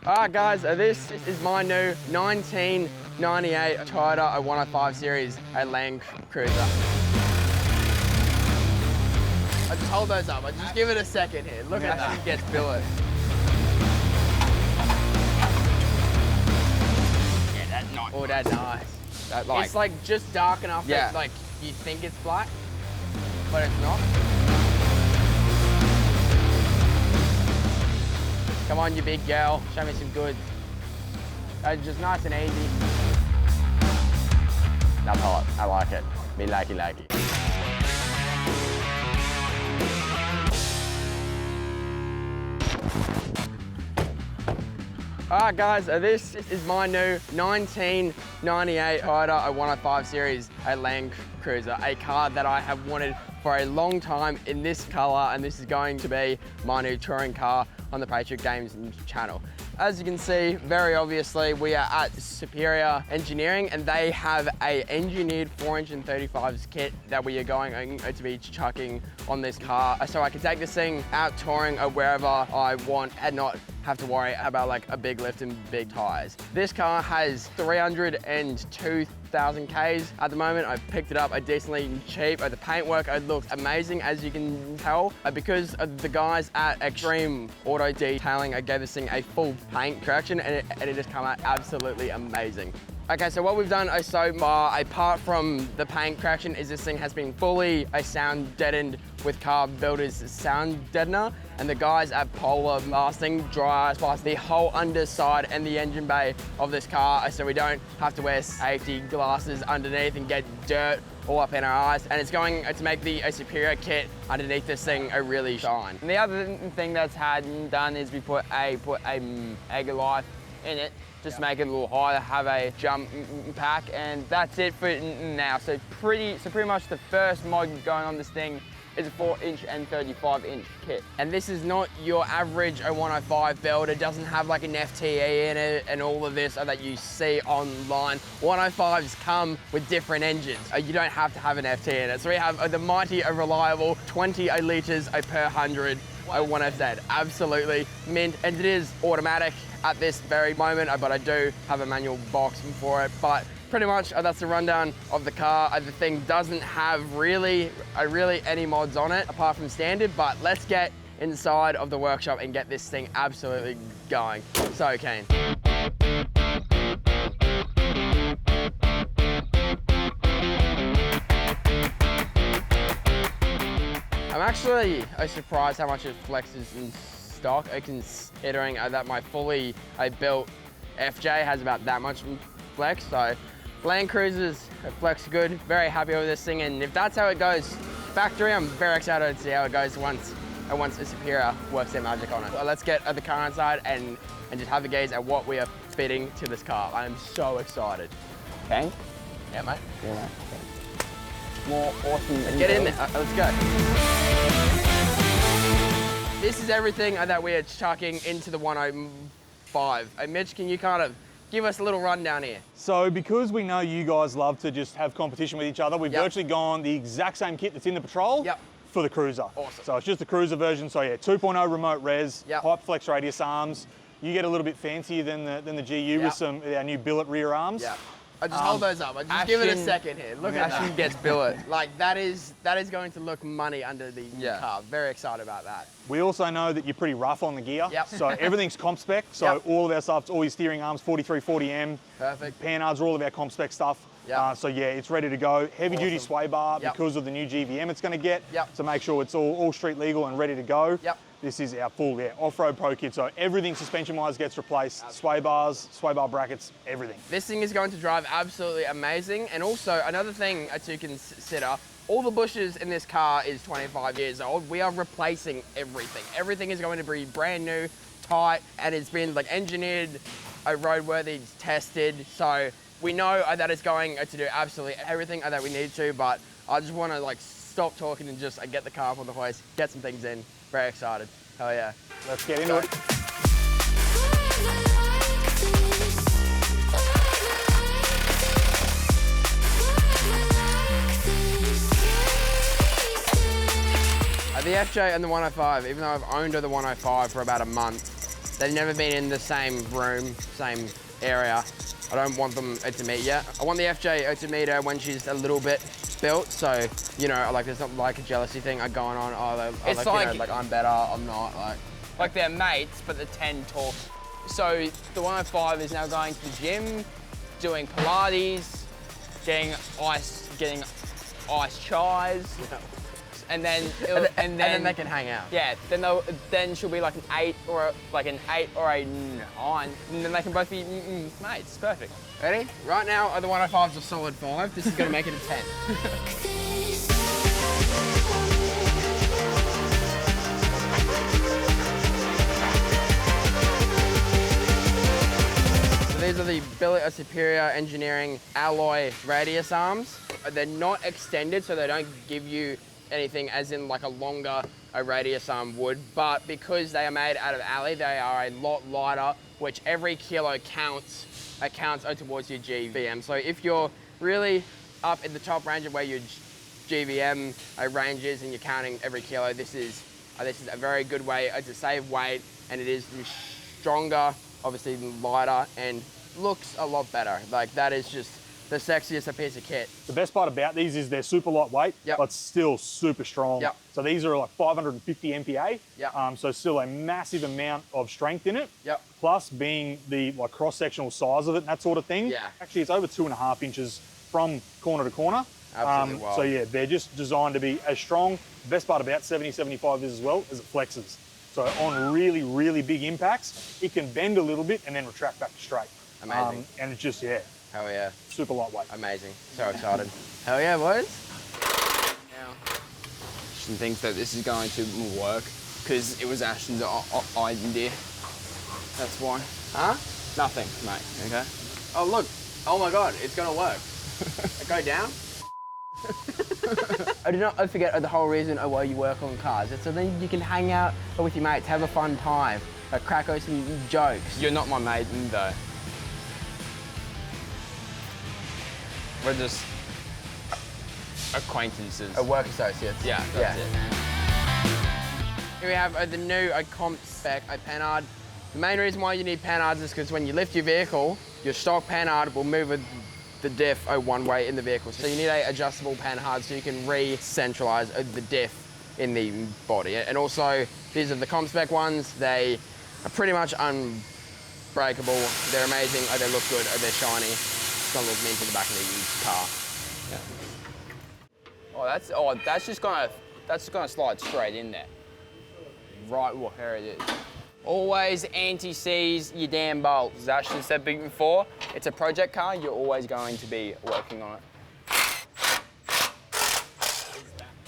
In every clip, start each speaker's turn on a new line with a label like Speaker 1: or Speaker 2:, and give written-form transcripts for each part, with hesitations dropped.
Speaker 1: Alright guys, this is my new 1998 Toyota 105 series Landcruiser. I just hold those up, I just give it a second here. Look at that, gets billet. Yeah, that's nice. Oh, that's nice. That, like, it's like just dark enough that like you think it's black, but it's not. Come on, you big girl, show me some goods. Just nice and easy. That's hot, I like it. Me likey. Alright guys, this is my new 1998 Toyota 105 series Landcruiser, a car that I have wanted for a long time in this color, and this is going to be my new touring car on the Patriot Games channel. As you can see, very obviously, we are at Superior Engineering, and they have a engineered 4" and 35s kit that we are going to be chucking on this car, so I can take this thing out touring or wherever I want and not have to worry about like a big lift and big tires. This car has 302,000 Ks at the moment. I picked it up decently cheap. The paintwork looks amazing, as you can tell, because the guys at Extreme Auto Detailing gave this thing a full paint correction, and it has come out absolutely amazing. Okay, so what we've done so far, apart from the paint correction, is this thing has been fully sound deadened with Car Builder's sound deadener, and the guys at Polar Blasting dry ice blast the whole underside and the engine bay of this car, so we don't have to wear safety glasses underneath and get dirt all up in our eyes, and it's going to make the Superior kit underneath this thing really shine. And the other thing that's had done is we put a egg life in it, just make it a little higher, have a jump pack, and that's it for now. So pretty much the first mod going on this thing is a 4" and 35" kit. And this is not your average 105 build. It doesn't have like an FTE in it and all of this that you see online. 105s come with different engines. You don't have to have an FTE in it. So we have the mighty, reliable 20 litres per 100 1FZ. Absolutely mint, and it is automatic at this very moment, but I do have a manual box for it. But pretty much that's the rundown of the car. The thing doesn't have really any mods on it apart from standard, but let's get inside of the workshop and get this thing absolutely going. So keen. I'm actually surprised how much it flexes in stock, considering that my fully built FJ has about that much flex. So Landcruisers flex good, very happy with this thing, and if that's how it goes factory, I'm very excited to see how it goes once a Superior works their magic on it. Well, let's get the car inside and just have a gaze at what we are fitting to this car. I am so excited. Okay? Yeah, mate. Yeah, mate. Okay. More awesome. Get in there. Let's go. This is everything that we are chucking into the 105. Mitch, can you kind of give us a little rundown here?
Speaker 2: So because we know you guys love to just have competition with each other, we've virtually gone the exact same kit that's in the Patrol for the Cruiser.
Speaker 1: Awesome.
Speaker 2: So it's just the Cruiser version. So yeah, 2.0 remote res, pipe flex radius arms. You get a little bit fancier than the GU with our new billet rear arms.
Speaker 1: I just hold those up. I just give it a second here. Look at Ashton gets billet. Like that is going to look money under the car. Very excited about that.
Speaker 2: We also know that you're pretty rough on the gear. So everything's comp spec. So all of our stuff's all your steering arms, 4340M.
Speaker 1: Perfect.
Speaker 2: Panhards are all of our comp spec stuff. So yeah, it's ready to go. Heavy duty sway bar because of the new GVM it's going to get. So make sure it's all street legal and ready to go. This is our full off-road pro kit, so everything suspension-wise gets replaced. Sway bars, sway bar brackets, everything.
Speaker 1: This thing is going to drive absolutely amazing. And also, another thing to consider, all the bushes in this car is 25 years old. We are replacing everything. Everything is going to be brand new, tight, and it's been like engineered, roadworthy, tested. So we know that it's going to do absolutely everything that we need to, but I just want to like stop talking and just get the car up on the hoist, get some things in. Very excited. Hell yeah.
Speaker 2: Let's get into it. The FJ and the 105, even though I've owned the 105 for about a month,
Speaker 1: They've never been in the same room, same area. I don't want them to meet yet. I want the FJ to meet her when she's a little bit built, so, you know, like there's not like a jealousy thing going on. Oh,
Speaker 3: it's
Speaker 1: like, you know, like I'm better, I'm not,
Speaker 3: like they're mates, but the 10 talk. So the 105 is now going to the gym, doing Pilates, getting ice chais, and then
Speaker 1: and then they can hang out.
Speaker 3: Yeah, then she'll be like an 8 or a 9, and then they can both be mates. Perfect.
Speaker 1: Ready? Right now, the 105's a solid 5. This is gonna make it a 10. These are the billet of Superior Engineering alloy radius arms. They're not extended, so they don't give you anything as in like a longer radius arm would, but because they are made out of alloy, they are a lot lighter, which every kilo counts towards your GVM. So if you're really up in the top range of where your GVM range is and you're counting every kilo, this is a very good way to save weight, and it is stronger, obviously lighter, and looks a lot better. Like that is just the sexiest piece of kit.
Speaker 2: The best part about these is they're super lightweight, but still super strong.
Speaker 1: Yep.
Speaker 2: So these are like 550 MPa.
Speaker 1: Yep.
Speaker 2: So still a massive amount of strength in it.
Speaker 1: Yep.
Speaker 2: Plus being the like cross-sectional size of it and that sort of thing.
Speaker 1: Yeah.
Speaker 2: Actually, it's over 2.5 inches from corner to corner.
Speaker 1: Absolutely wild.
Speaker 2: So yeah, they're just designed to be as strong. The best part about 70-75 is as well is it flexes. So on really, really big impacts, it can bend a little bit and then retract back to straight.
Speaker 1: Amazing.
Speaker 2: And it's just, yeah.
Speaker 1: Hell yeah.
Speaker 2: Super lightweight.
Speaker 1: Amazing. So excited. Hell yeah, boys.
Speaker 3: Now, Ashton thinks that this is going to work because it was Ashton's idea. That's why.
Speaker 1: Huh?
Speaker 3: Nothing, mate, okay?
Speaker 1: Oh, look. Oh my God, it's gonna work. Go down. I do not forget the whole reason why you work on cars. It's so then you can hang out with your mates, have a fun time, crack some jokes.
Speaker 3: You're not my mate, though. We're just acquaintances.
Speaker 1: Work associates.
Speaker 3: Yeah, that's it.
Speaker 1: Here we have the new comp spec panhard. The main reason why you need panhards is because when you lift your vehicle, your stock panhard will move with the diff one way in the vehicle. So you need a adjustable panhard so you can re-centralize the diff in the body. And also, these are the comp spec ones. They are pretty much unbreakable. They're amazing, they look good, they're shiny. It's gonna look mint in the back of the used car.
Speaker 3: Yeah. Oh, that's just gonna slide straight in there. Right, well, here it is. Always anti-seize your damn bolts. As Ashton said before, it's a project car, you're always going to be working on it.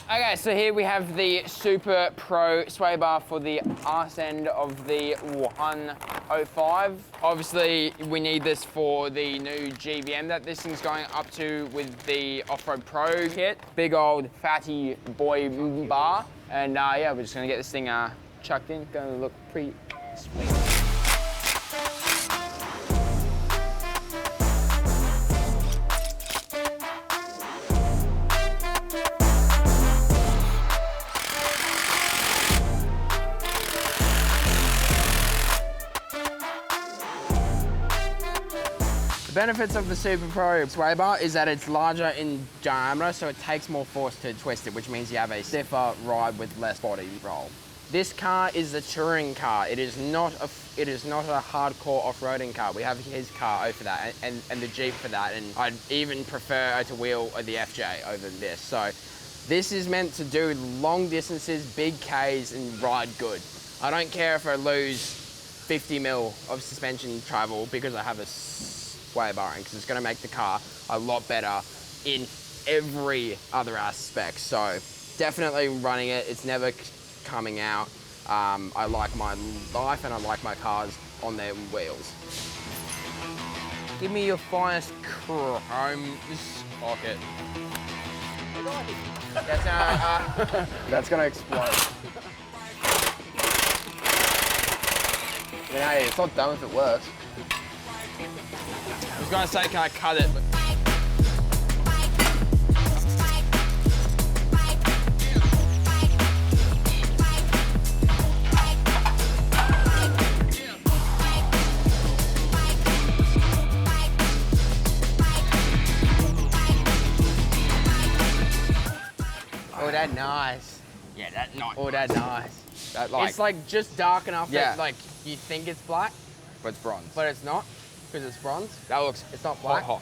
Speaker 3: Okay, so here we have the Super Pro sway bar for the arse end of the 105. Obviously, we need this for the new GVM that this thing's going up to with the Offroad Pro kit. Big old fatty boy bar. And yeah, we're just gonna get this thing chucked in. Gonna look pretty sweet.
Speaker 1: The benefits of the Super Pro sway bar is that it's larger in diameter, so it takes more force to twist it, which means you have a stiffer ride with less body roll. This car is a touring car. It is not a hardcore off-roading car. We have his car for that and the Jeep for that, and I'd even prefer to wheel the FJ over this. So this is meant to do long distances, big Ks, and ride good. I don't care if I lose 50 mil of suspension travel because I have a sway bar, because it's going to make the car a lot better in every other aspect. So definitely running it. It's never coming out. I like my life and I like my cars on their wheels. Give me your finest chrome socket. That's gonna explode. I mean, hey, it's not dumb if it works.
Speaker 3: I was gonna say, can I cut it? But
Speaker 1: that nice.
Speaker 3: Yeah, that not.
Speaker 1: Oh, that nice.
Speaker 3: That like.
Speaker 1: It's like just dark enough that like you think it's black,
Speaker 3: but it's bronze.
Speaker 1: but it's not because it's bronze.
Speaker 3: That looks.
Speaker 1: It's not black.
Speaker 3: Hot.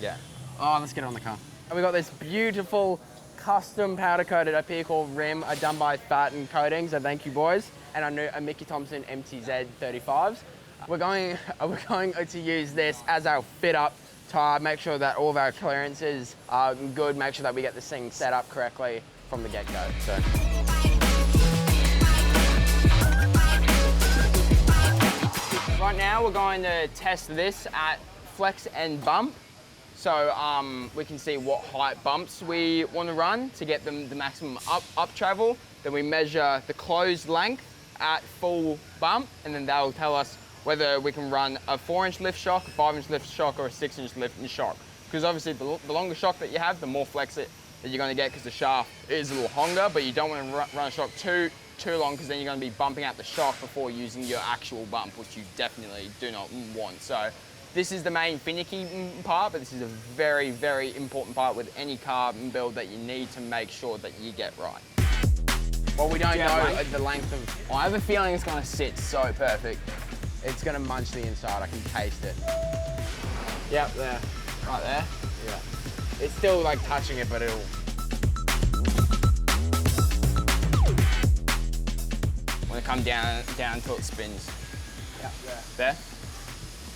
Speaker 3: Yeah.
Speaker 1: Oh, let's get on the car. And we got this beautiful custom powder coated PCOR rim done by Fatten Coating. So thank you, boys. And a Mickey Thompson MTZ 35s. We're going to use this as our fit up tire. Make sure that all of our clearances are good. Make sure that we get this thing set up correctly from the get-go. So. Right now we're going to test this at flex and bump. So we can see what height bumps we want to run to get them the maximum up travel. Then we measure the closed length at full bump, and then that'll tell us whether we can run a 4-inch lift shock, a 5-inch lift shock, or a 6-inch lift and shock. Because obviously the longer shock that you have, the more flex it that you're going to get, because the shaft is a little longer, but you don't want to run a shock too long, because then you're going to be bumping out the shock before using your actual bump, which you definitely do not want. So this is the main finicky part, but this is a very, very important part with any car build that you need to make sure that you get right. Well, we don't know the length of...
Speaker 3: I have a feeling it's going to sit so perfect.
Speaker 1: It's going to munch the inside. I can taste it.
Speaker 3: Yep, there. Right there?
Speaker 1: Yeah. It's still like touching it, but it'll...
Speaker 3: When it comes down until it spins.
Speaker 1: Yeah, there.
Speaker 3: There?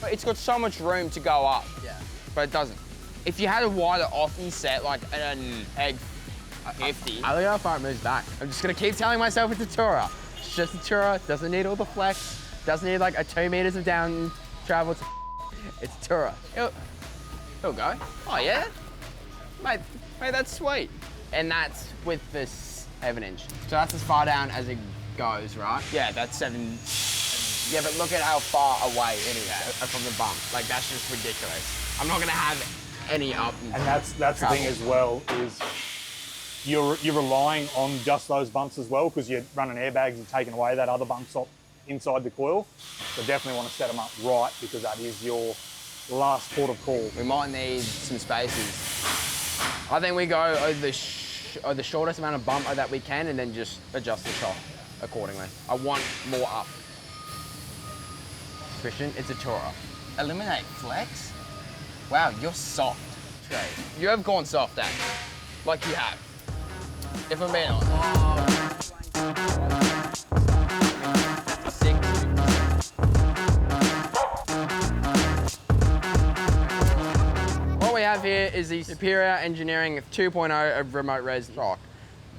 Speaker 3: But it's got so much room to go up.
Speaker 1: Yeah.
Speaker 3: But it doesn't. If you had a wider offset, like an egg 50.
Speaker 1: I look how far it moves back. I'm just gonna keep telling myself it's a Tourer. It's just a Tourer, doesn't need all the flex, doesn't need like a 2 meters of down travel. It's a Tourer.
Speaker 3: It'll go. Oh yeah? Mate, that's sweet.
Speaker 1: And that's with this 7-inch. So that's as far down as it goes, right?
Speaker 3: Yeah, that's 7.
Speaker 1: Yeah, but look at how far away it is from the bump. Like, that's just ridiculous. I'm not gonna have any up.
Speaker 2: And that's the thing as well, is you're relying on just those bumps as well, because you're running airbags, you're taking away that other bump stop inside the coil. So definitely want to set them up right, because that is your last port of call.
Speaker 3: We might need some spaces.
Speaker 1: I think we go over the shortest amount of bump that we can, and then just adjust the shock accordingly. I want more up. Christian, it's a Tourer.
Speaker 3: Eliminate flex? Wow, you're soft. Trey. You have gone soft, Dad. Like you have. If I'm being honest.
Speaker 1: What we have here is the Superior Engineering 2.0 of remote res shock.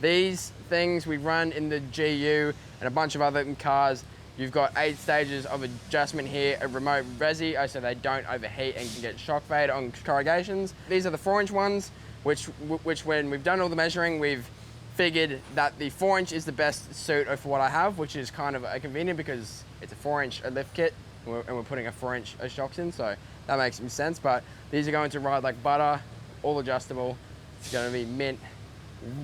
Speaker 1: These things we run in the GU and a bunch of other cars. You've got 8 stages of adjustment here, a remote resi, so they don't overheat and can get shock fade on corrugations. These are the 4-inch ones, which when we've done all the measuring, we've figured that the 4-inch is the best suit for what I have, which is kind of convenient because it's a 4-inch lift kit, and we're putting a 4-inch shocks in, so that makes some sense. But these are going to ride like butter, all adjustable. It's going to be mint,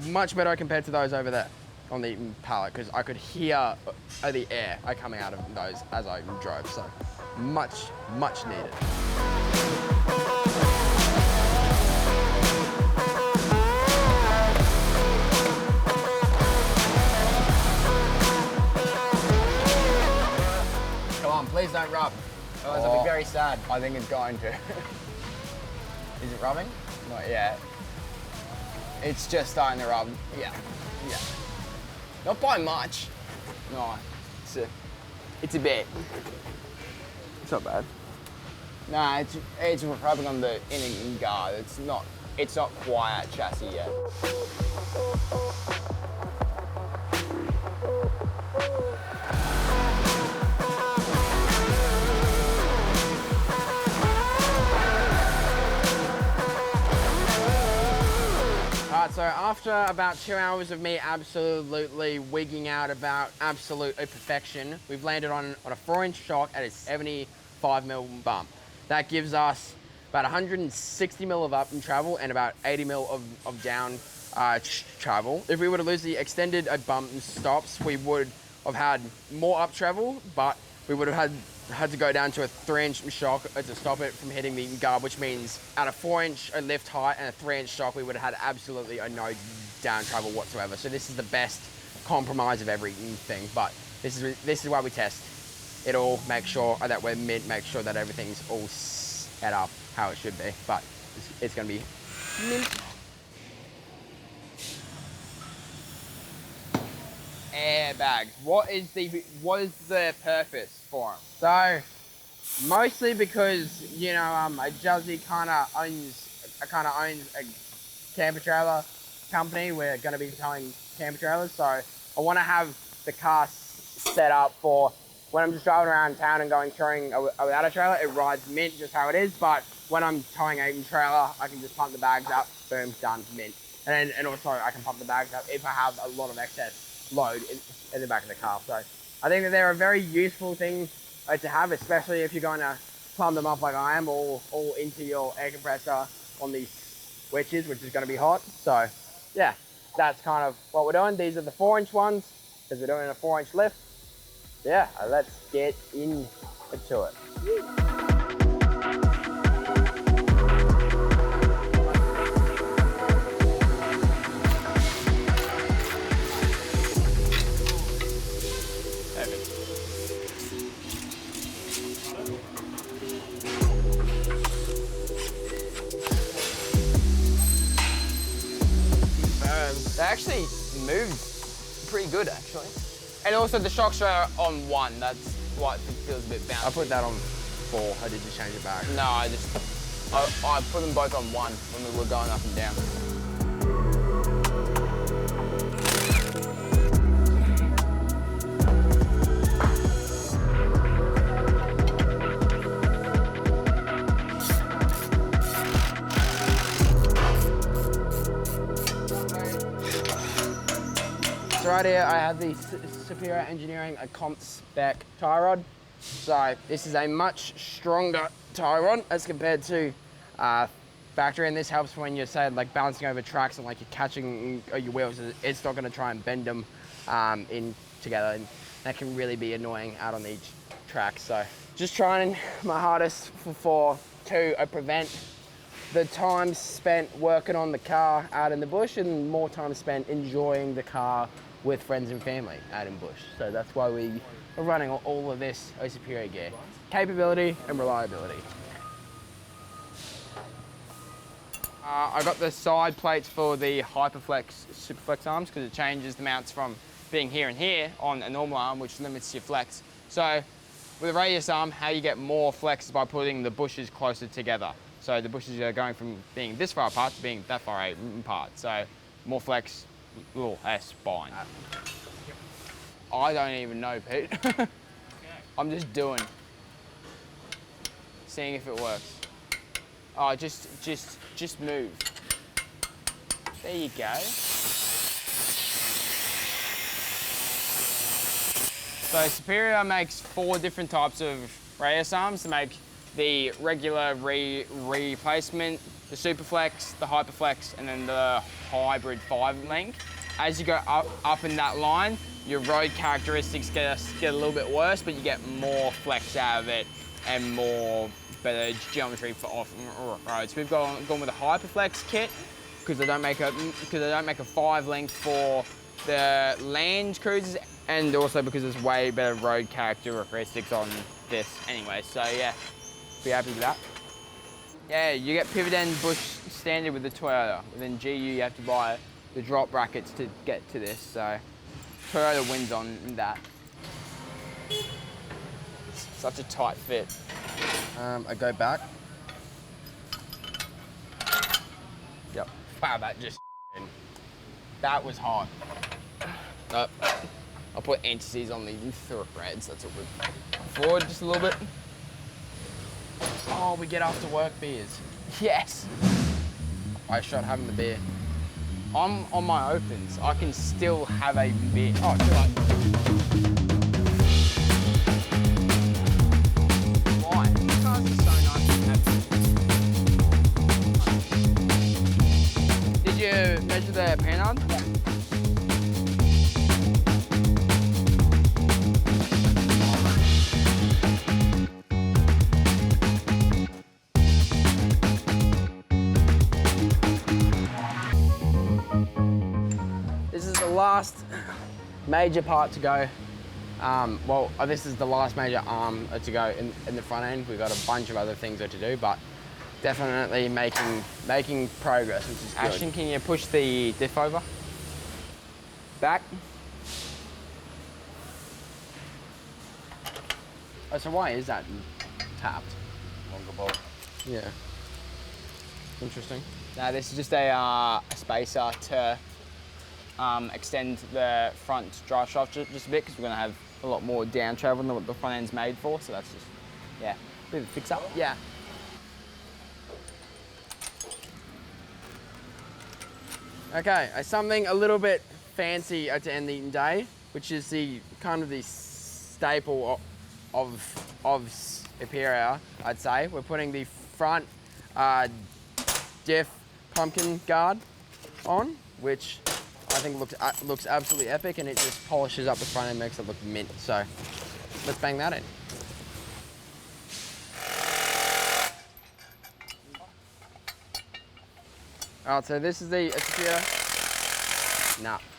Speaker 1: much better compared to those over there on the pallet, because I could hear the air coming out of those as I drove, so much needed. Come on, please don't rub, otherwise I'll be very sad.
Speaker 3: I think it's going to.
Speaker 1: Is it rubbing?
Speaker 3: Not yet. It's just starting to rub.
Speaker 1: Yeah.
Speaker 3: Not by much. No, it's a bit.
Speaker 1: It's not bad.
Speaker 3: Nah, it's rubbing on the inner guard. It's not quite chassis yet.
Speaker 1: So after about 2 hours of me absolutely wigging out about absolute perfection, we've landed on a 4-inch shock at a 75mm bump. That gives us about 160mm of up and travel and about 80mm of down travel. If we were to lose the extended bump and stops, we would have had more up travel, but we would have had had to go down to a 3-inch shock to stop it from hitting the guard, which means at a 4-inch lift height and a 3-inch shock, we would have had absolutely no down travel whatsoever. So this is the best compromise of everything, but this is why we test it all, make sure that we're mint, make sure that everything's all set up how it should be, but it's gonna be mint.
Speaker 3: Airbags. What is the purpose for them?
Speaker 1: So, mostly because, you know, Juzzy kind of owns a camper trailer company. We're going to be towing camper trailers, so I want to have the car set up for when I'm just driving around town and going touring without a trailer. It rides mint just how it is, but when I'm towing a trailer, I can just pump the bags up, boom, done, mint. And also I can pump the bags up if I have a lot of excess load in the back of the car. So I think that they're a very useful thing to have, especially if you're going to plumb them up like I am, all into your air compressor on these switches, which is going to be hot. So yeah, that's kind of what we're doing. These are the 4-inch ones because we're doing a 4-inch lift. Yeah, let's get into it.
Speaker 3: They actually moved pretty good, actually. And also the shocks are on 1. That's why it feels a bit bouncy.
Speaker 1: I put that on 4. I did just change it back.
Speaker 3: No, I put them both on 1 when we were going up and down.
Speaker 1: So right here, I have the Superior Engineering comp spec tie rod. So this is a much stronger tie rod as compared to factory, and this helps when you're, say, like bouncing over tracks and like you're catching your wheels. It's not going to try and bend them in together, and that can really be annoying out on each track. So just trying my hardest to prevent the time spent working on the car out in the bush and more time spent enjoying the car with friends and family out in bush. So that's why we are running all of this Superior gear. Capability and reliability.
Speaker 3: I got the side plates for the Hyperflex Superflex arms because it changes the mounts from being here and here on a normal arm, which limits your flex. So with a radius arm, how you get more flex is by putting the bushes closer together. So the bushes are going from being this far apart to being that far apart. So more flex, less spine. I don't even know, Pete. I'm just doing. Seeing if it works. Oh, just move. There you go. So Superior makes 4 different types of radius arms to make the regular replacement, the Superflex, the Hyperflex, and then the hybrid 5-link. As you go up in that line, your road characteristics get a little bit worse, but you get more flex out of it and better geometry for off-road. So we've gone with a Hyperflex kit because they don't make a 5-link for the Landcruisers, and also because there's way better road characteristics on this anyway. So yeah, be happy with that. Yeah, you get pivot end bush standard with the Toyota. Within GU, you have to buy the drop brackets to get to this. So Toyota wins on that. Such a tight fit.
Speaker 1: I go back.
Speaker 3: Yep. Wow, that was hard. Nope. I'll put anti-seize on the threads. That's all good. Forward just a little bit.
Speaker 1: Oh, we get after work beers.
Speaker 3: Yes.
Speaker 1: I shot having the beer.
Speaker 3: I'm on my opens. I can still have a beer. Oh, too late. Why? These cars are so nice to have. Did you measure the panel? Yeah.
Speaker 1: major part to go. Well, this is the last major arm to go in the front end. We've got a bunch of other things to do, but definitely making progress, which is good.
Speaker 3: Ashton, can you push the diff over? Back.
Speaker 1: Oh, so why is that tapped?
Speaker 4: Longer bolt.
Speaker 1: Yeah. Interesting.
Speaker 3: Now this is just a spacer to extend the front drive shaft just a bit, because we're going to have a lot more down travel than what the front end's made for. So that's just, yeah, a bit of a fix up.
Speaker 1: Yeah. Okay, something a little bit fancy to end the day, which is the kind of the staple of Superior, I'd say. We're putting the front diff pumpkin guard on, which I think looks absolutely epic, and it just polishes up the front end, makes it look mint. So let's bang that in. All right, so this is the Superior.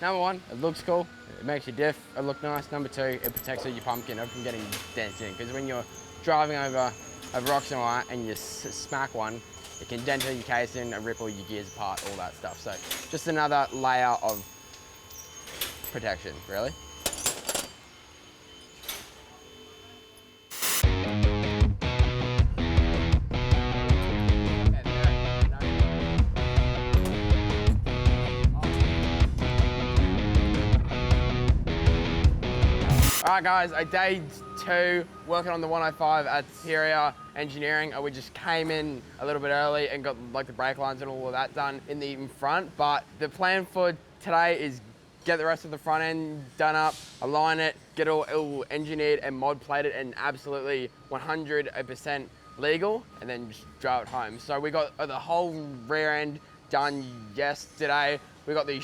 Speaker 1: Number one, it looks cool. It makes your diff look nice. Number two, it protects your pumpkin from getting dent in, because when you're driving over rocks and wire and you smack one, it can dent your casing, ripple your gears apart, all that stuff. So just another layer of protection, really. All right, guys, day 2, working on the 105 at Superior Engineering. We just came in a little bit early and got like the brake lines and all of that done in the front. But the plan for today is get the rest of the front end done up, align it, get it all engineered and mod plated and absolutely 100% legal, and then just drive it home. So we got the whole rear end done yesterday. We got the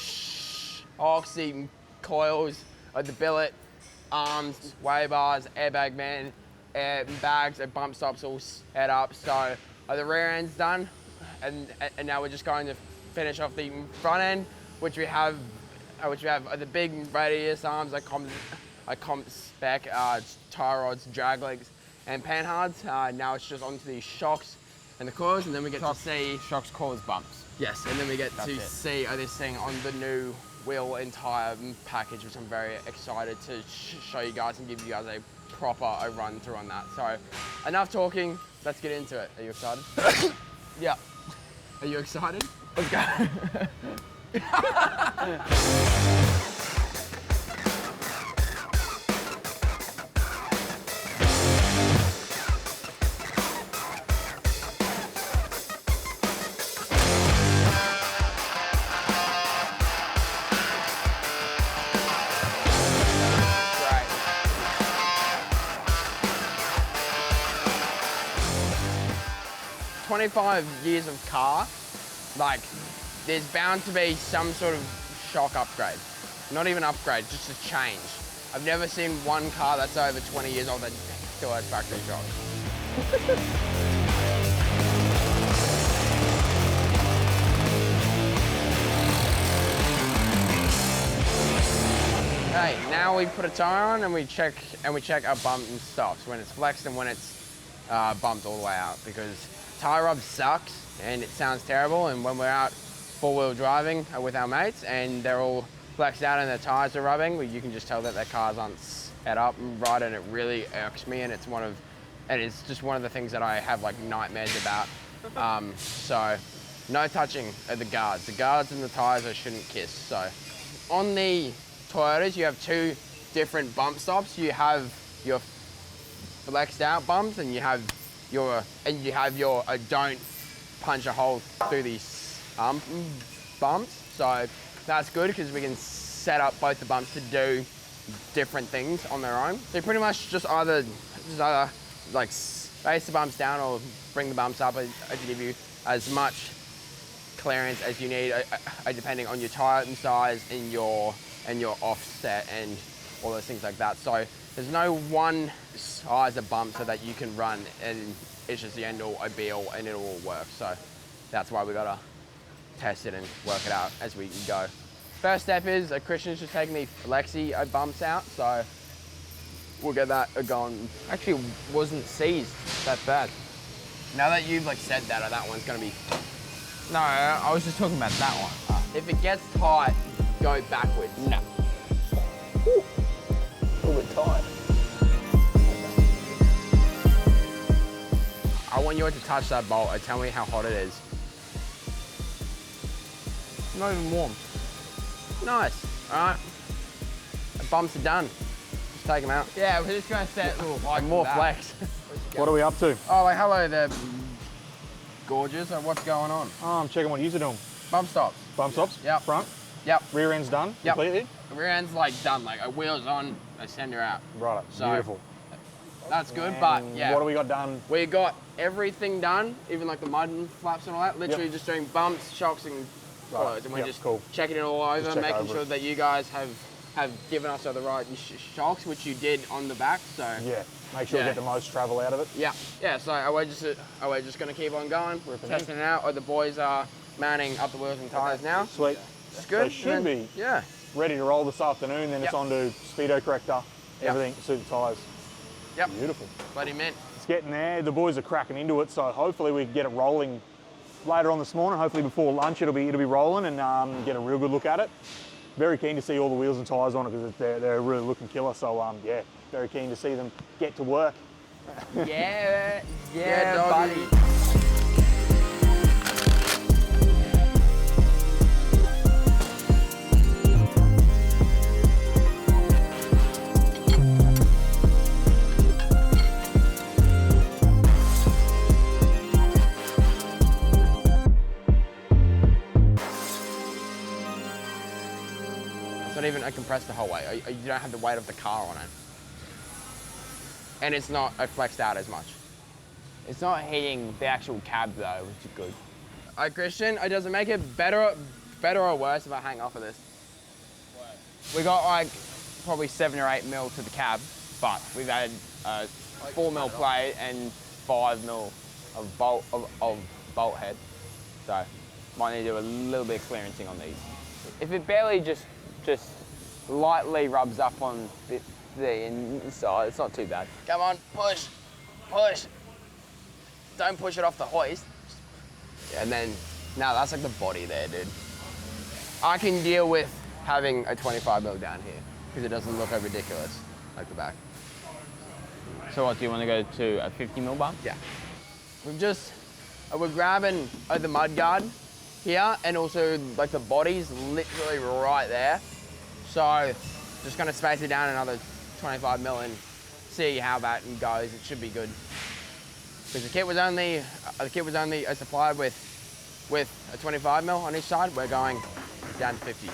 Speaker 1: oxy coils, the billet, arms, way bars, Airbag Man, bags, and bump stops all set up. So the rear end's done, and now we're just going to finish off the front end, which we have the big radius arms, like comp spec, tie rods, drag legs, and panhards. Now it's just onto the shocks and the coils, and then we get to see
Speaker 3: shocks, coils, bumps.
Speaker 1: Yes, and then we get to see this thing on the new wheel and tyre package, which I'm very excited to show you guys and give you guys a proper run through on that. So enough talking, let's get into it. Are you excited? Yeah. Are you excited? Let's go. 25 years of car, like, there's bound to be some sort of shock upgrade. Not even upgrade, just a change. I've never seen one car that's over 20 years old that still has factory shocks. Okay, now we put a tire on and we check our bump and stops, when it's flexed and when it's bumped all the way out, because tire rub sucks and it sounds terrible, and when we're out four-wheel driving with our mates and they're all flexed out and their tires are rubbing, well, you can just tell that their cars aren't set up right, and it really irks me, and it's just one of the things that I have like nightmares about. So no touching of the guards. The guards and the tires I shouldn't kiss. So on the Toyotas, you have two different bump stops. You have your flexed out bumps, and you have your don't punch a hole through these bumps. So that's good because we can set up both the bumps to do different things on their own. So pretty much just either like space the bumps down or bring the bumps up to give you as much clearance as you need, depending on your tire and size and your offset and all those things like that. So there's no one size of bump so that you can run and it's just the end all be all and it'll all work. So that's why we gotta test it and work it out as we go. First step is Christian's just taking me Lexi bumps out, so we'll get that going.
Speaker 3: Actually, wasn't seized that bad.
Speaker 1: Now that you've like said that, that one's gonna be.
Speaker 3: No, I was just talking about that one.
Speaker 1: If it gets tight, go backwards.
Speaker 3: No. Ooh. A little bit tight.
Speaker 1: I want you to touch that bolt and tell me how hot it is.
Speaker 3: Not even warm.
Speaker 1: Nice. All right. The bumps are done. Just take them out.
Speaker 3: Yeah, we're just gonna set a little hike.
Speaker 1: More flex.
Speaker 2: What are we up to?
Speaker 1: Oh, like hello there, gorgeous. What's going on?
Speaker 2: Oh, I'm checking what you're doing.
Speaker 1: Bump stops.
Speaker 2: Bump stops?
Speaker 1: Yep.
Speaker 2: Front?
Speaker 1: Yep.
Speaker 2: Rear end's done?
Speaker 1: Yep.
Speaker 2: Completely?
Speaker 1: The rear end's like done, like a wheel's on, a sender out.
Speaker 2: Right,
Speaker 1: So,
Speaker 2: beautiful.
Speaker 1: That's good,
Speaker 2: And
Speaker 1: but yeah.
Speaker 2: what do we got done?
Speaker 1: We got everything done, even like the mud and flaps and all that. Literally just doing bumps, shocks, and clothes, and we're just checking it all over, making sure that you guys have given us the right shocks, which you did on the back. So
Speaker 2: yeah, make sure we get the most travel out of it.
Speaker 1: Yeah, yeah. So we're just gonna keep on going, testing it out. The boys are manning up the wheels and tires now.
Speaker 2: Sweet.
Speaker 1: It's good.
Speaker 2: They should be ready to roll this afternoon. Then it's on to speedo corrector, everything, suit the tires.
Speaker 1: Yep.
Speaker 2: Beautiful.
Speaker 1: Bloody mint.
Speaker 2: It's getting there. The boys are cracking into it, so hopefully we can get it rolling later on this morning. Hopefully before lunch it'll be rolling and get a real good look at it. Very keen to see all the wheels and tyres on it because they're really looking killer. So yeah, very keen to see them get to work.
Speaker 3: Yeah,
Speaker 1: buddy. Not even a compressed the whole way. You don't have the weight of the car on it. And it's not flexed out as much.
Speaker 3: It's not hitting the actual cab though, which is good.
Speaker 1: Alright, Christian, does it make it better or worse if I hang off of this?
Speaker 3: We got like probably 7 or 8 mil to the cab, but we've added 4 mil plate and 5 mil of bolt head. So might need to do a little bit of clearancing on these. If it barely just lightly rubs up on the inside, it's not too bad.
Speaker 1: Come on, push, push. Don't push it off the hoist. Yeah, and then, no, that's like the body there, dude. I can deal with having a 25 mil down here because it doesn't look ridiculous like the back.
Speaker 3: So what, do you want to go to a 50 mil bump?
Speaker 1: Yeah. We're grabbing the mud guard here, and also like the body's literally right there. So just gonna space it down another 25 mil and see how that goes. It should be good. Because the kit was only supplied with a 25 mil on each side. We're going down to 50.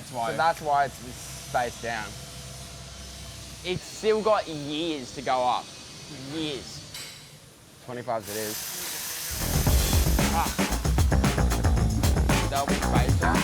Speaker 1: So that's why it's spaced down. It's still got years to go up. Years. 25s it is. Double spacer.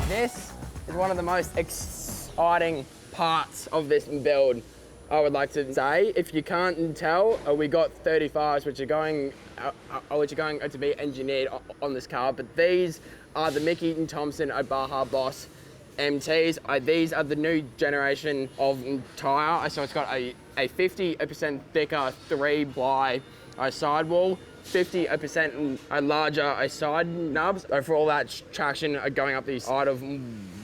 Speaker 1: This is one of the most exciting parts of this build, I would like to say. If you can't tell, we got 35s which are going to be engineered on this car, but these are the Mickey Thompson Baja Boss MTs. These are the new generation of tyre. So it's got a 50% thicker 3-ply sidewall, 50% larger side nubs for all that traction going up these side of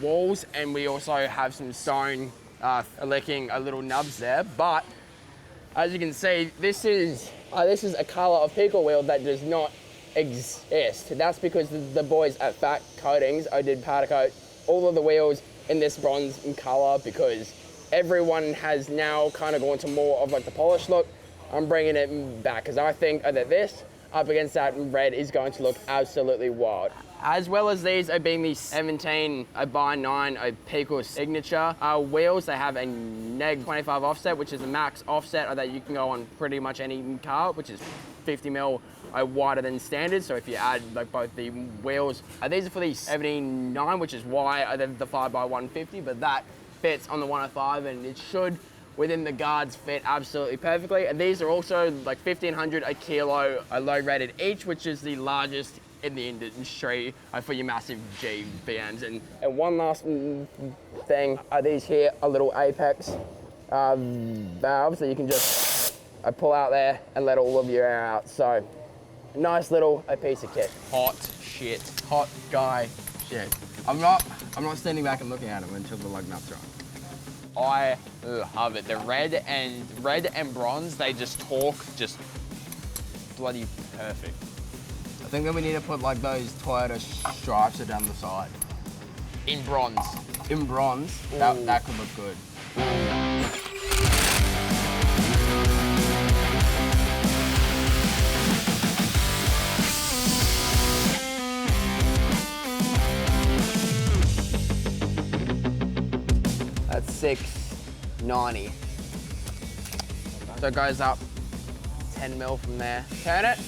Speaker 1: walls, and we also have some stone licking little nubs there. But as you can see, this is a colour of pickle wheel that does not exist. That's because the boys at Fat Coatings, I did powder coat all of the wheels in this bronze color because everyone has now kind of gone to more of like the polished look. I'm bringing it back because I think that this up against that red is going to look absolutely wild. As well as these are being the 17 by 9 PCOR Signature wheels. They have a neg 25 offset, which is the max offset that you can go on pretty much any car, which is 50 mil wider than standard. So if you add like both the wheels, these are for the 79, which is why they're the 5x150, but that fits on the 105 and it should, within the guards, fit absolutely perfectly. And these are also like 1,500 a kilo low rated each, which is the largest in the industry for your massive GBMs. And one last thing, these here are little Apex valves that you can just pull out there and let all of your air out. So nice little piece of kit.
Speaker 3: Hot shit.
Speaker 1: Hot guy shit. I'm not standing back and looking at them until the lug nuts are on.
Speaker 3: I love it. The red and bronze, they just talk just bloody perfect.
Speaker 1: I think that we need to put like those Toyota stripes down the side.
Speaker 3: In bronze.
Speaker 1: In bronze, that could look good. That's 690. So it goes up 10 mil from there. Turn it.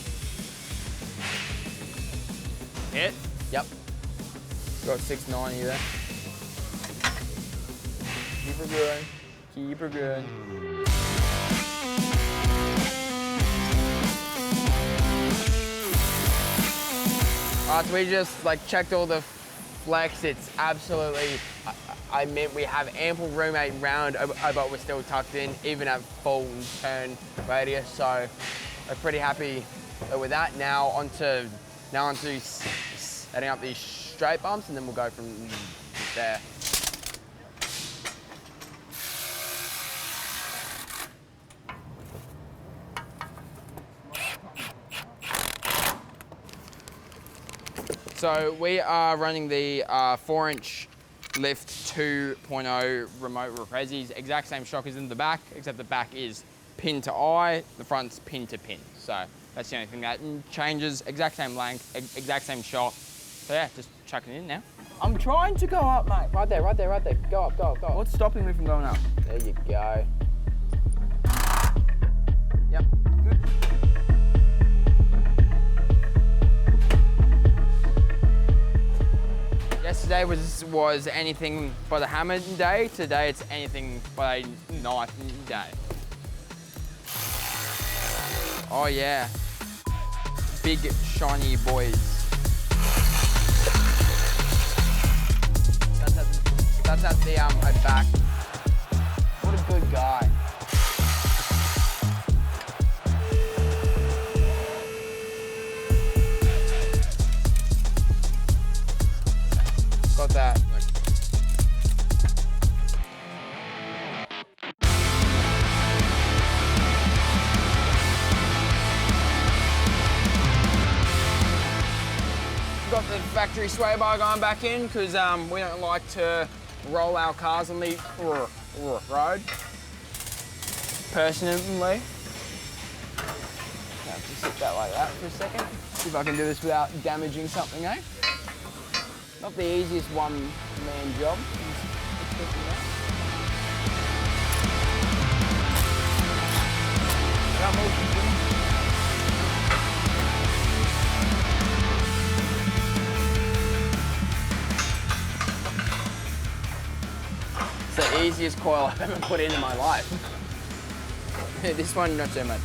Speaker 3: Hit?
Speaker 1: Yep.
Speaker 3: Got 690 there. Keep her going. Keep her going.
Speaker 1: Alright, so we just like checked all the flex. It's absolutely, I mean, we have ample room around, but we're still tucked in, even at full turn radius. So I'm pretty happy with that. Now onto setting up these straight bumps, and then we'll go from there. So we are running the 4-inch lift 2.0 remote reprezis. Exact same shock as in the back, except the back is pin to eye, the front's pin to pin. So that's the only thing that changes. Exact same length, exact same shock. So yeah, just chuck it in now.
Speaker 3: I'm trying to go up, mate.
Speaker 1: Right there, right there, right there. Go up, go up, go up.
Speaker 3: What's stopping me from going up?
Speaker 1: There you go.
Speaker 3: Yep, good. Yesterday was anything but a hammer day. Today it's anything but a knife day. Oh yeah. Big shiny boys. That's at the back. What a good guy. Got that. Got the factory sway bar going back in because we don't like to roll our cars on the road. Personally. Have to sit that like that for a second. See if I can do this without damaging something, eh? Not the easiest one-man job. It's the easiest coil I've ever put in my life. This one, not so much.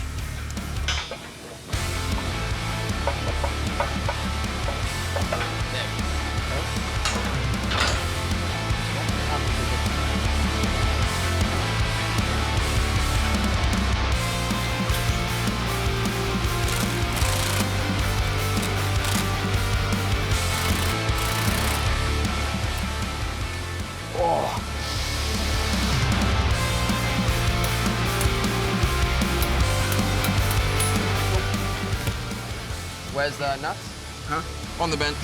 Speaker 3: Where's the nuts? Huh? On the bench.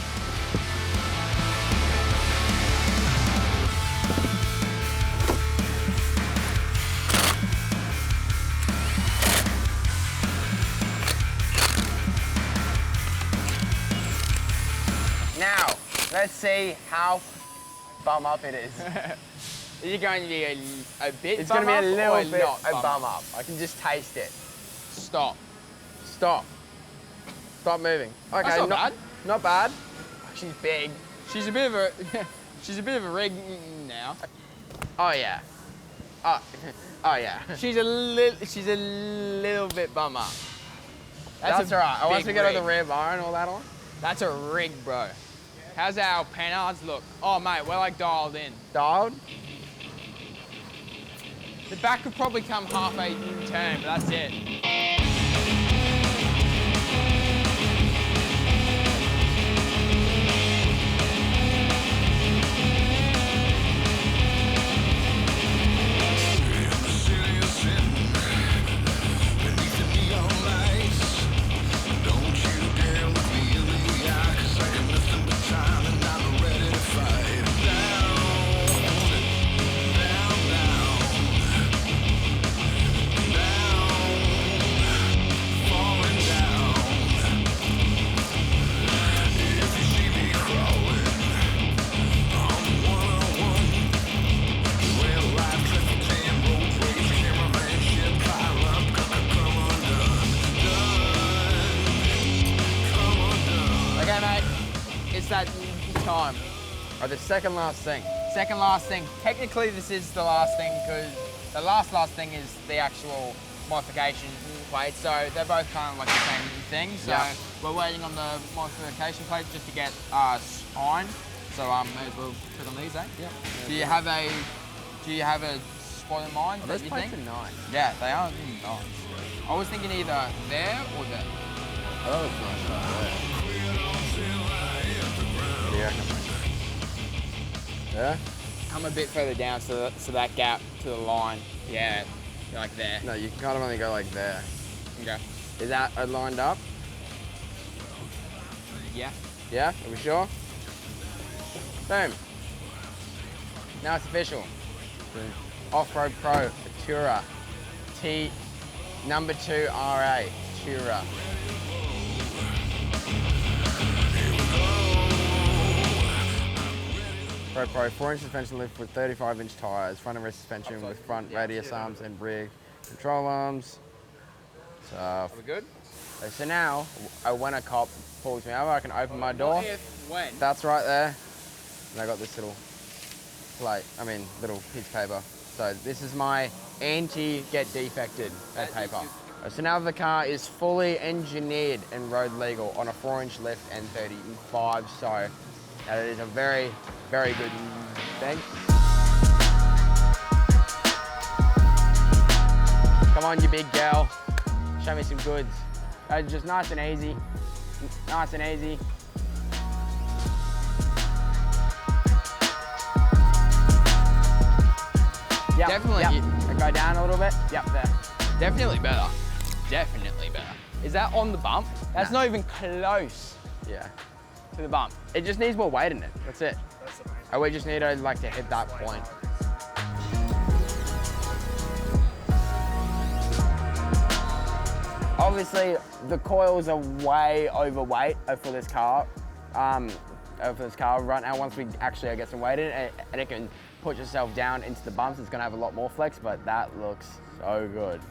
Speaker 1: Now, let's see how bum up it is.
Speaker 3: Is it going to be a bit
Speaker 1: It's going to be a little bit
Speaker 3: not
Speaker 1: bum up. I can just taste it.
Speaker 3: Stop.
Speaker 1: Stop. Stop moving. Okay,
Speaker 3: That's not bad.
Speaker 1: Not bad. She's big.
Speaker 3: She's a bit of a she's a bit of a rig now.
Speaker 1: Oh yeah. Oh yeah.
Speaker 3: She's a little bit bum up.
Speaker 1: That's all right. Once we get all the
Speaker 3: rig.
Speaker 1: rear bar and all that on.
Speaker 3: That's a rig, bro. How's our panards look? Oh mate, we're like dialed in.
Speaker 1: Dialed?
Speaker 3: The back could probably come half a turn, but that's it. That time.
Speaker 1: Or the second last thing.
Speaker 3: Second last thing. Technically, this is the last thing because the last thing is the actual modification plate. So they're both kind of like the same thing. So we're waiting on the modification plate just to get signed. So may as well put on these, eh?
Speaker 1: Yeah.
Speaker 3: Do you have a spot in mind?
Speaker 1: Those plates are nice.
Speaker 3: Yeah, they are nice. I was thinking either there or there.
Speaker 1: Oh, it's nice right there. Yeah?
Speaker 3: Come a bit further down so that gap to the line. Yeah, like there.
Speaker 1: No, you can kind of only go like there.
Speaker 3: Okay.
Speaker 1: Is that lined up?
Speaker 3: Yeah.
Speaker 1: Yeah? Are we sure? Boom. Now it's official. Offroad Pro, Tourer, number 2 RA, Tourer. Pro 4-inch suspension lift with 35-inch tyres, front and rear suspension with front radius arms and rear control arms. So,
Speaker 3: Are we good?
Speaker 1: So now, when a cop pulls me over, I can open my door.
Speaker 3: Not if, when?
Speaker 1: That's right there. And I got this little little piece of paper. So this is my anti-get defected paper. So now the car is fully engineered and road legal on a 4-inch lift and 35. So it is a very, very good thing. Come on, you big girl. Show me some goods. Just nice and easy. Nice and easy. Yep,
Speaker 3: Definitely.
Speaker 1: Yep. Go down a little bit. Yep, there.
Speaker 3: Definitely better. Definitely better. Is that on the bump? That's not even close
Speaker 1: Yeah.
Speaker 3: to the bump.
Speaker 1: It just needs more weight in it. That's it. We just need to to hit that point. Obviously, the coils are way overweight for this car. Right now, once we actually get some weight in it, and it can push itself down into the bumps, it's going to have a lot more flex. But that looks so good.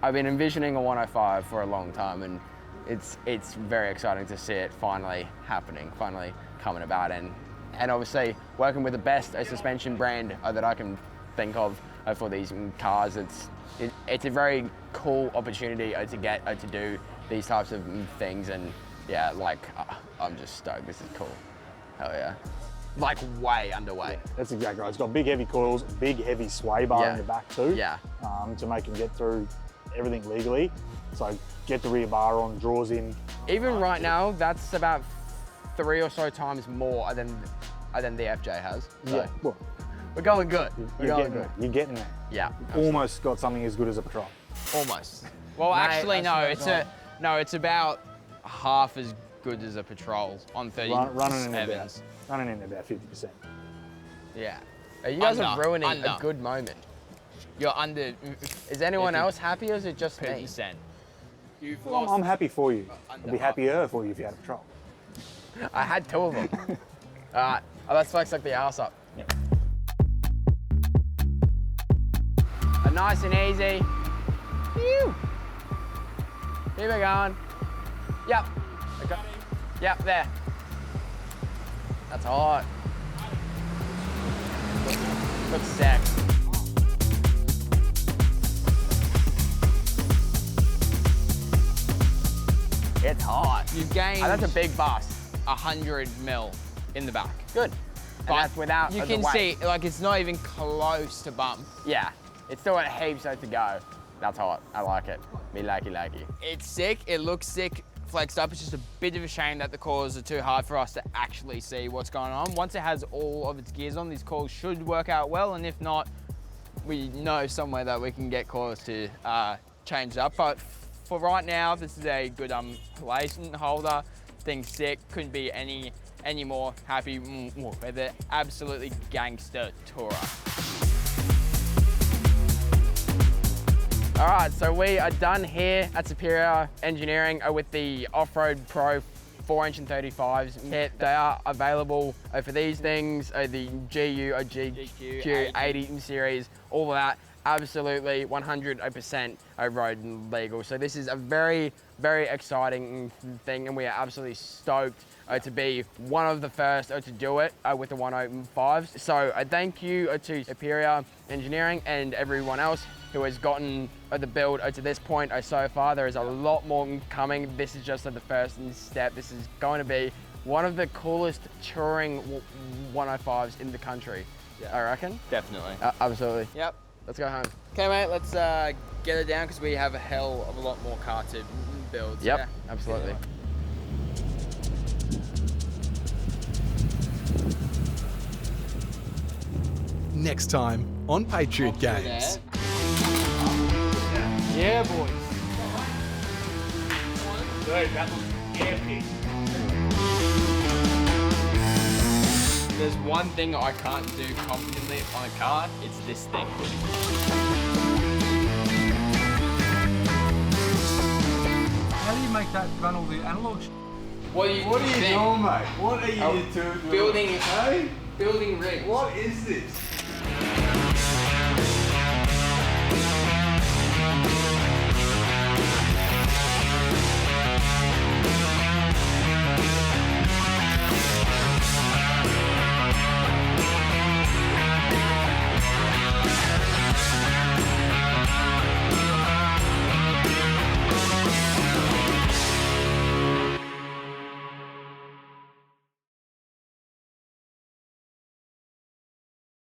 Speaker 1: I've been envisioning a 105 for a long time, and it's very exciting to see it finally happening, finally coming about, and obviously working with the best suspension brand that I can think of for these cars. It's a very cool opportunity to get to do these types of things, and yeah, I'm just stoked. This is cool. Hell yeah. Like way underweight.
Speaker 2: Yeah, that's exactly right. It's got big heavy coils, big heavy sway bar in the back too.
Speaker 1: Yeah.
Speaker 2: To make them get through everything legally. So get the rear bar on, draws in.
Speaker 1: Even right now, that's about 3 or so times more than the FJ has. So
Speaker 2: Yeah. Well,
Speaker 1: we're going good.
Speaker 2: You're getting there.
Speaker 1: Yeah.
Speaker 2: Almost got something as good as a Patrol.
Speaker 3: Almost. Well, actually, no. It's about half as good as a Patrol on 37s.
Speaker 2: Running in about 50%.
Speaker 1: Yeah. You guys are ruining a good moment.
Speaker 3: You're under.
Speaker 1: Is anyone else happy, or is it just me?
Speaker 3: 50%.
Speaker 2: Well, I'm happy for you. I'd be happier for you if you had a Patrol.
Speaker 1: I had 2 of them. All right, let's flex like the arse up.
Speaker 2: Yep.
Speaker 1: Nice and easy. Phew. Keep it going. Yep. Okay. Yep, there. That's hot. Looks sick. It's hot.
Speaker 3: You've gained.
Speaker 1: That's a big bust.
Speaker 3: 100 mil in the back.
Speaker 1: Good.
Speaker 3: But
Speaker 1: that's without
Speaker 3: you
Speaker 1: the
Speaker 3: can
Speaker 1: weight.
Speaker 3: see, like, it's not even close to bump.
Speaker 1: Yeah. It's still got heaps to go. That's hot. I like it. Me likey.
Speaker 3: It's sick. It looks sick flexed up. It's just a bit of a shame that the cores are too hard for us to actually see what's going on. Once it has all of its gears on, these cores should work out well. And if not, we know somewhere that we can get cores to change it up. But for right now, this is a good placement holder. Thing's sick. Couldn't be any more happy with it. Absolutely gangster tourer.
Speaker 1: All right, so we are done here at Superior Engineering with the Offroad Pro 4-inch and 35s kit. They are available for these things, the GU or GQ 80 series, all of that. Absolutely 100% road legal. So this is a very, very exciting thing, and we are absolutely stoked to be one of the first to do it with the 105s. So thank you to Superior Engineering and everyone else who has gotten the build to this point so far. There is a lot more coming. This is just the first step. This is going to be one of the coolest touring 105s in the country, yeah. I reckon.
Speaker 3: Definitely.
Speaker 1: Absolutely.
Speaker 3: Yep.
Speaker 1: Let's go home.
Speaker 3: Okay, mate, let's get it down because we have a hell of a lot more car to build.
Speaker 1: Yep,
Speaker 3: yeah.
Speaker 1: Absolutely.
Speaker 4: Next time on Patriot Games.
Speaker 3: Yeah, boys.
Speaker 2: Dude, that looks epic.
Speaker 3: There's one thing I can't do confidently on a car, it's this thing.
Speaker 5: How do you make that run all the analog?
Speaker 3: What are you
Speaker 5: What are you
Speaker 3: think?
Speaker 5: doing, mate? What are you doing?
Speaker 3: Building,
Speaker 5: Hey?
Speaker 3: building rigs.
Speaker 5: What is this?